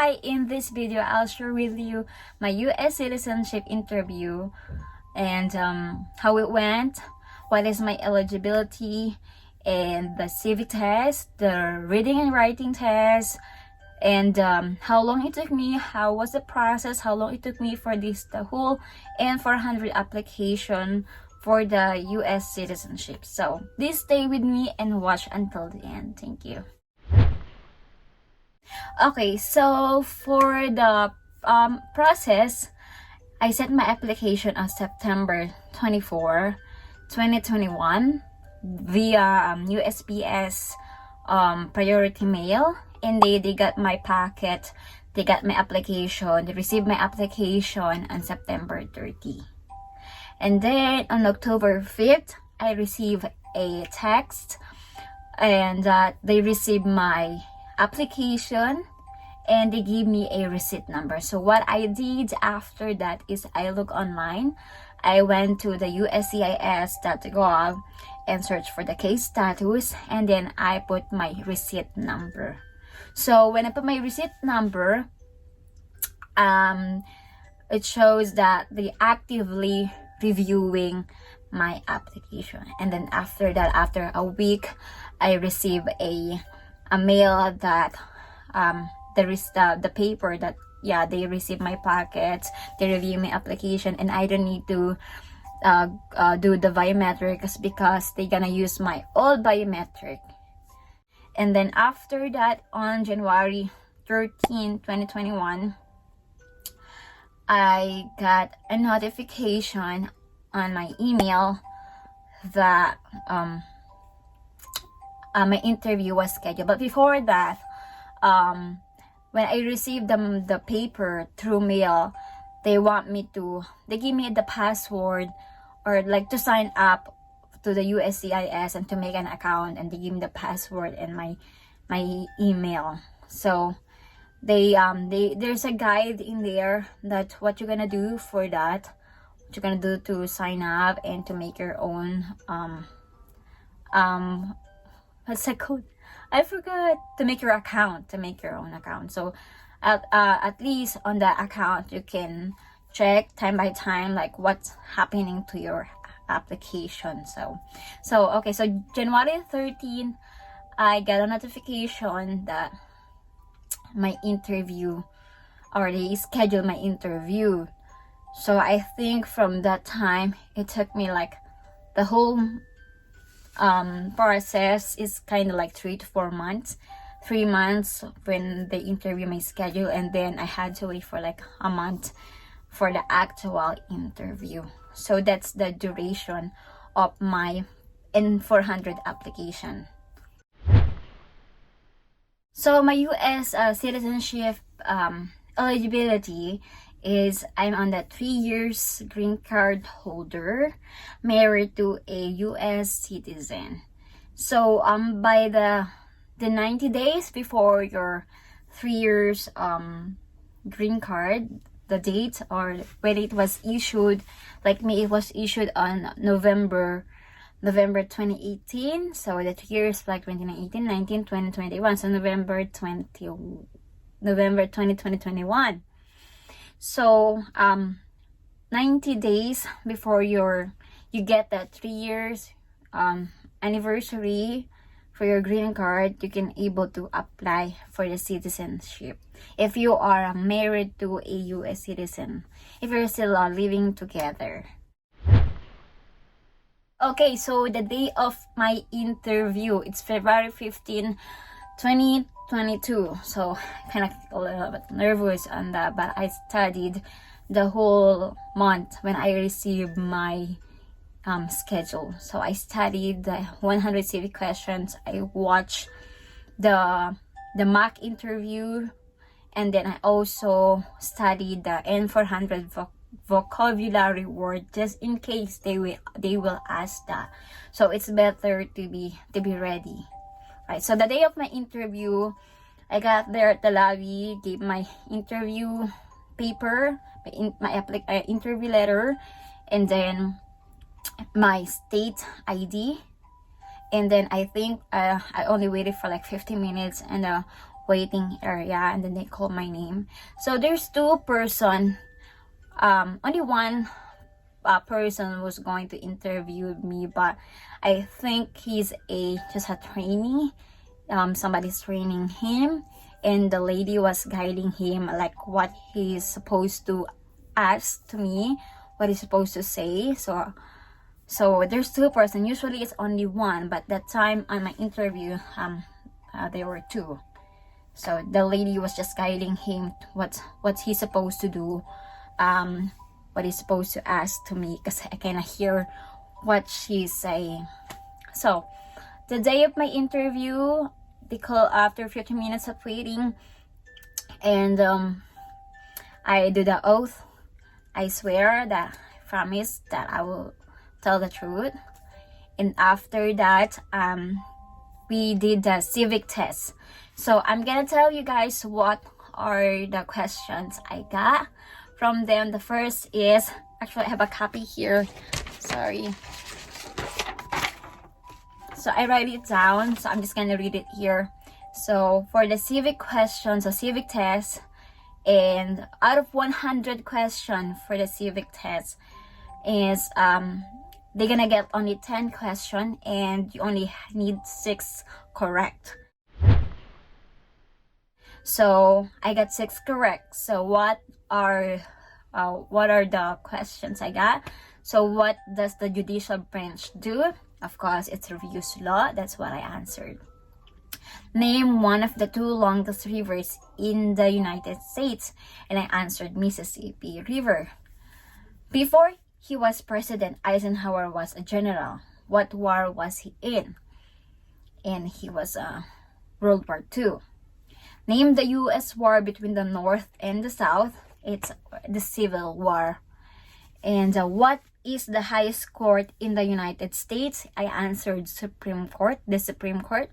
Hi! In this video, I'll share with you my US citizenship interview and how it went, what is my eligibility, and the civic test, the reading and writing test, and how long it took me, how was the process, how long it took me for the whole N400 application for the US citizenship. So please stay with me and watch until the end. Thank you. Okay, so for the process, I sent my application on September 24, 2021 via USPS priority mail, and they got my packet, they got my application, they received my application on September 30. And then on October 5th, I received a text and they received my application and they gave me a receipt number. So what I did after that is I looked online. I went to the uscis.gov and searched for the case status, and then I put my receipt number. So when I put my receipt number, it shows that they actively reviewing my application. And then after that, after a week, I received a mail that there is the paper that they receive my packets, they review my application, and I don't need to do the biometrics because they're gonna use my old biometric. And then after that, on January 13, 2021, I got a notification on my email that my interview was scheduled. But before that, when I received the paper through mail, they give me the password, or like to sign up to the USCIS and to make an account, and they give me the password and my email. So there's a guide in there that what you're gonna do for that, what you're gonna do to sign up and to make your own what's that code? I forgot. To make your own account. So at least on the account you can check time by time like what's happening to your application. So okay, so January 13, I got a notification that my interview, or they scheduled my interview. So I think from that time it took me like the whole process is kind of like 3 to 4 months. 3 months when they interview my schedule, and then I had to wait for like a month for the actual interview. So that's the duration of my N400 application. So my US citizenship eligibility is I'm on the 3 years green card holder, married to a US citizen. So by the 90 days before your 3 years green card, the date or when it was issued, like me, it was issued on November 2018. So the 3 years like 2018, 19, 20, 21. So November 2021. So 90 days before you get that 3 years anniversary for your green card, you can able to apply for the citizenship if you are married to a US citizen, if you're still living together. Okay, so the day of my interview, it's February 15, 2022. So kind of a little bit nervous on that, but I studied the whole month when I received my schedule. So I studied the 100 civic questions. I watched the mock interview, and then I also studied the N400 vocabulary word, just in case they will ask that. So it's better to be ready. Right, so the day of my interview, I got there at the lobby, gave my interview paper, my interview letter, and then my state ID, and then I think I only waited for like 15 minutes, and waiting area, and then they called my name. So there's two person, only one person was going to interview me, but I think he's just a trainee. Somebody's training him, and the lady was guiding him like what he's supposed to ask to me, what he's supposed to say. So there's two person. Usually it's only one, but that time on my interview, there were two. So the lady was just guiding him what he's supposed to do, what he's supposed to ask to me, because I cannot hear what she's saying. So the day of my interview, they call after 15 minutes of waiting, and I do the oath. I swear that I promise that I will tell the truth. And after that, we did the civic test. So I'm gonna tell you guys what are the questions I got from them. The first is, actually I have a copy here, sorry. So I write it down, so I'm just gonna read it here. So for the civic questions, a civic test, and out of 100 questions for the civic test is they're gonna get only 10 questions, and you only need 6 correct. So I got 6 correct. So what are the questions I got? So what does the judicial branch do? Of course, it reviews law. That's what I answered. Name one of the 2 longest rivers in the United States, and I answered Mississippi River. Before he was president, Eisenhower was a general. What war was he in? And he was World War II. Name the US war between the North and the South. It's the Civil War. And what is the highest court in the United States? I answered Supreme Court, the Supreme Court.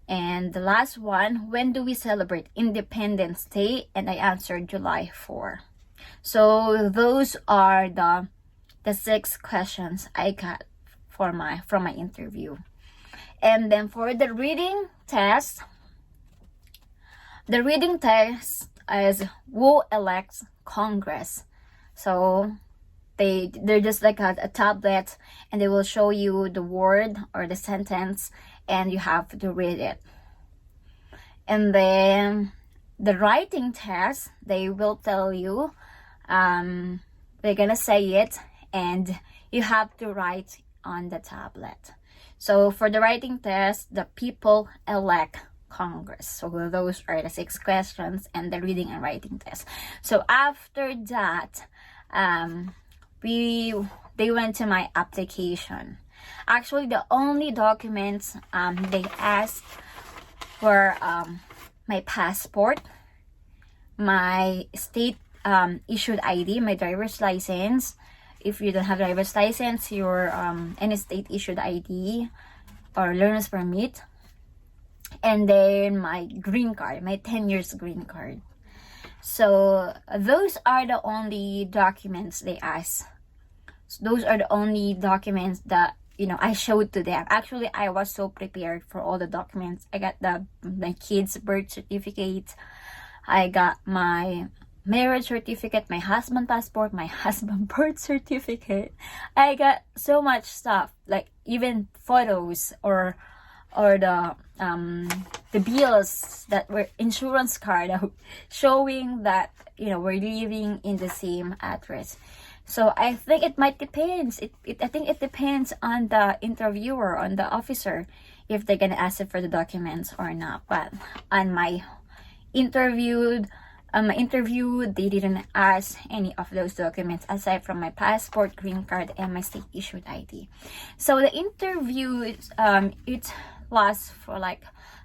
And the last one, when do we celebrate Independence Day? And I answered July 4. So those are the 6 questions I got from my interview. And then for the reading test is who elects Congress. So they're just like a tablet, and they will show you the word or the sentence, and you have to read it. And then the writing test, they will tell you, they're gonna say it, and you have to write on the tablet. So for the writing test, the people elect Congress. So those are the 6 questions and the reading and writing test. So after that, they went to my application. Actually, the only documents they asked were my passport, my state issued ID, my driver's license. If you don't have driver's license, your any state issued ID or learner's permit, and then my green card, my 10 years green card. So those are the only documents they asked. So those are the only documents that I showed to them. Actually, I was so prepared for all the documents. I got my kid's birth certificate, I got my marriage certificate, my husband passport, my husband birth certificate. I got so much stuff, like even photos or the bills that were insurance card showing that we're living in the same address. So I think it might depends. I think it depends on the interviewer, on the officer, if they're gonna ask it for the documents or not. But on my interview, they didn't ask any of those documents aside from my passport, green card, and my state issued ID. So the interview, it lasts for like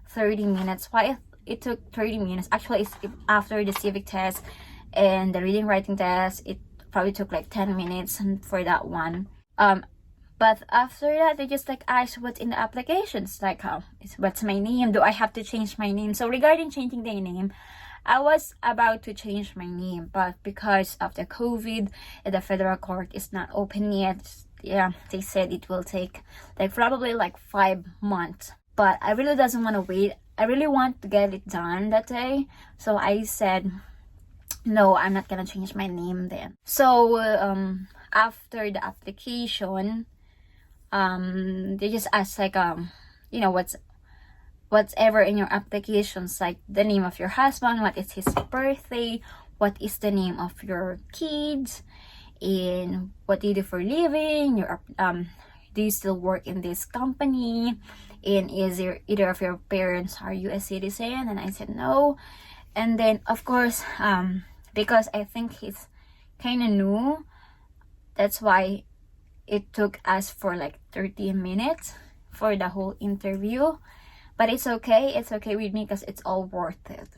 30 minutes. Why it took 30 minutes? Actually, it's after the civic test and the reading writing test, it probably took like 10 minutes for that one. But after that, they just like asked what's in the applications, like what's my name, do I have to change my name? So regarding changing the name, I was about to change my name, but because of the COVID, the federal court is not open yet. Yeah, they said it will take like probably like 5 months. But I really doesn't want to wait I really want to get it done that day. So I said, no, I'm not gonna change my name then. So after the application, they just ask like you know, whatever in your applications, like the name of your husband, what is his birthday, what is the name of your kids, and what do you do for a living, your do you still work in this company, and is there either of your parents are US citizen? And I said no. And then of course because I think he's kind of new, that's why it took us for like 30 minutes for the whole interview. But it's okay with me because it's all worth it.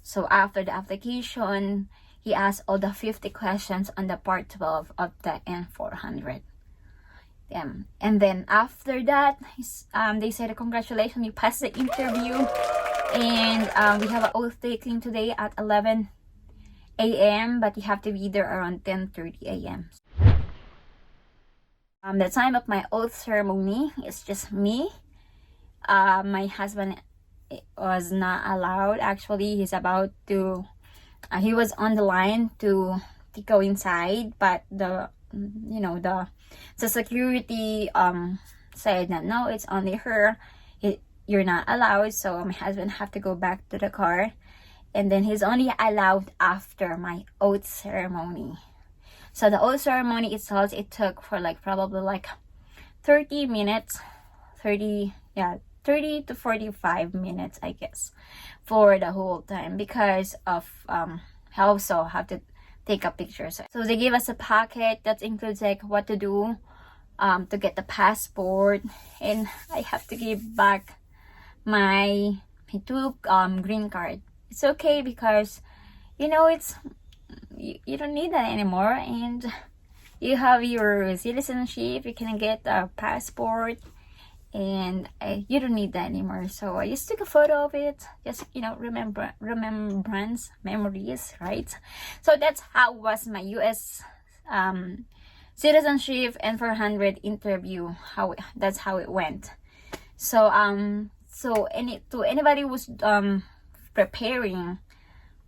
So after the application, he asked all the 50 questions on the part 12 of the N400. And then after that, they said, congratulations, you passed the interview. And we have an oath taking today at 11 a.m. but you have to be there around 10:30 a.m. The time of my oath ceremony is just me. My husband was not allowed. Actually, he's about to he was on the line to go inside, but the security said that no, it's only her, you're not allowed. So my husband have to go back to the car, and then he's only allowed after my oath ceremony. So the oath ceremony itself, it took for like probably like 30 minutes, 30 to 45 minutes, I guess, for the whole time, because of I also have to take a picture. So they gave us a packet that includes like what to do to get the passport, and I have to give back my two green card. It's okay because it's you don't need that anymore, and you have your citizenship, you can get a passport, and you don't need that anymore. So I just took a photo of it, just remembrance, memories, right? So that's how was my US citizenship and 400 interview. That's how it went. So anybody who's preparing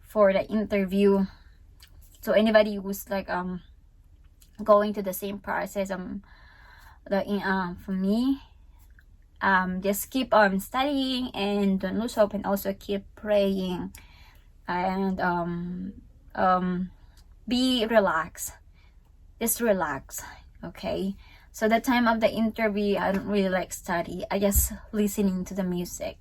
for the interview, so anybody who's like going to the same process for me, just keep on studying and don't lose hope, and also keep praying, and be relaxed. Just relax, okay? So the time of the interview, I don't really like study. I just listening to the music,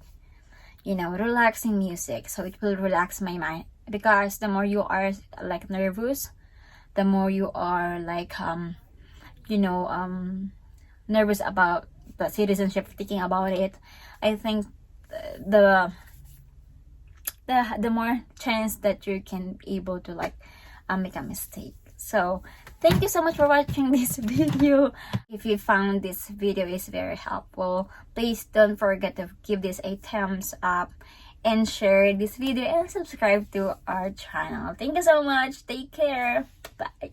relaxing music, so it will relax my mind. Because the more you are like nervous, the more you are like nervous about the citizenship, thinking about it, I think the more chance that you can be able to like make a mistake. So thank you so much for watching this video. If you found this video is very helpful, please don't forget to give this a thumbs up and share this video and subscribe to our channel. Thank you so much. Take care. Bye.